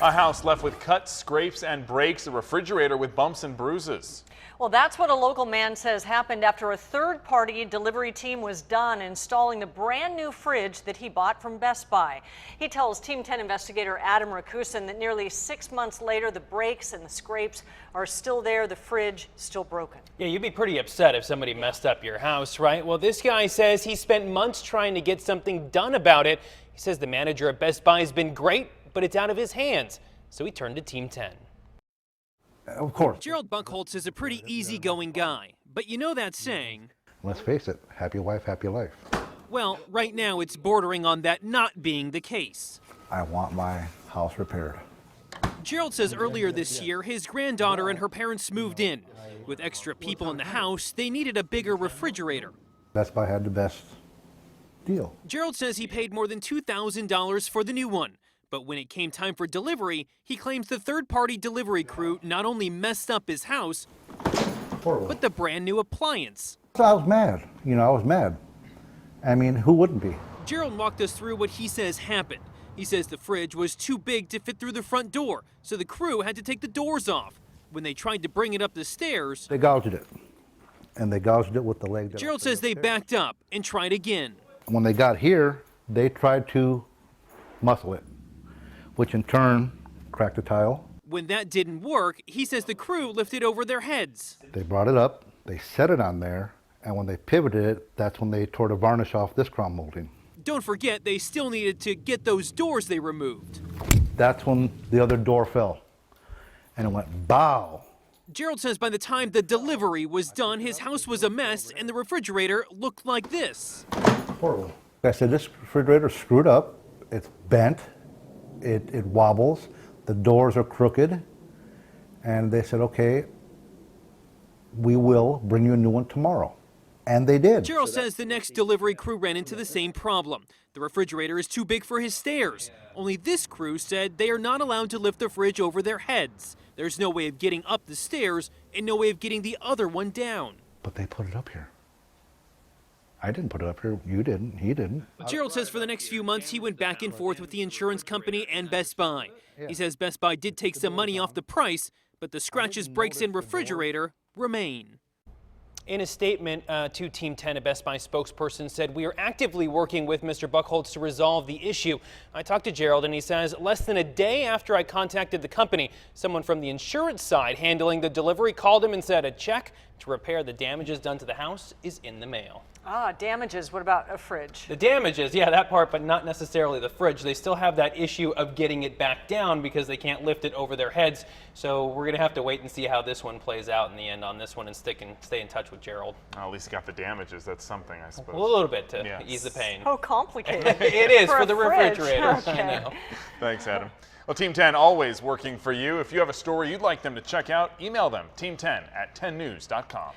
A house left with cuts, scrapes, and breaks, a refrigerator with bumps and bruises. Well, that's what a local man says happened after a third-party delivery team was done installing the brand new fridge that he bought from Best Buy. He tells Team 10 investigator Adam Rakusin that nearly 6 months later, the breaks and the scrapes are still there, the fridge still broken. Yeah, you'd be pretty upset if somebody messed up your house, right? Well, this guy says he spent months trying to get something done about it. He says the manager at Best Buy has been great, but it's out of his hands. So he turned to Team 10. Of course. Gerald Buchholz is a pretty easygoing guy, but you know that saying. Let's face it, happy wife, happy life. Well, right now it's bordering on that not being the case. I want my house repaired. Gerald says earlier this year his granddaughter and her parents moved in. With extra people in the house, they needed a bigger refrigerator. Best Buy had the best deal. Gerald says he paid more than $2,000 for the new one. But when it came time for delivery, he claims the third-party delivery crew not only messed up his house, but the brand new appliance. So I was mad. I was mad. I mean, who wouldn't be? Gerald walked us through what he says happened. He says the fridge was too big to fit through the front door, so the crew had to take the doors off. When they tried to bring it up the stairs, They gouged it. And they gouged it with the leg. Gerald says they backed up and tried again. When they got here, they tried to muscle it, which in turn cracked the tile. When that didn't work, he says the crew lifted over their heads. They brought it up, they set it on there, and when they pivoted it, that's when they tore the varnish off this crown molding. Don't forget, they still needed to get those doors they removed. That's when the other door fell, and it went bow. Gerald says by the time the delivery was done, his house was a mess and the refrigerator looked like this. Horrible. I said, this refrigerator's screwed up, it's bent, it wobbles, the doors are crooked, and they said, okay, we will bring you a new one tomorrow. And they did. Gerald says the next delivery crew ran into the same problem. The refrigerator is too big for his stairs. Only this crew said they are not allowed to lift the fridge over their heads. There's no way of getting up the stairs and no way of getting the other one down. But they put it up here. I didn't put it up here. You didn't. He didn't. Gerald says for the next few months he went back and forth with the insurance company and Best Buy. He says Best Buy did take some money off the price, but the scratches, breaks, and refrigerator remain. In a statement to Team 10, a Best Buy spokesperson said, "We are actively working with Mr. Buchholz to resolve the issue." I talked to Gerald and he says, less than a day after I contacted the company, someone from the insurance side handling the delivery called him and said a check to repair the damages done to the house is in the mail. Ah, damages. What about a fridge? The damages, yeah, that part, but not necessarily the fridge. They still have that issue of getting it back down because they can't lift it over their heads. So we're going to have to wait and see how this one plays out in the end on this one and stay in touch with Gerald. Well, at least you got the damages. That's something, I suppose. A little bit to ease the pain. Oh, complicated. It is for the fridge. refrigerator. Okay. I know. Thanks, Adam. Well, Team 10 always working for you. If you have a story you'd like them to check out, email them, team10@10news.com.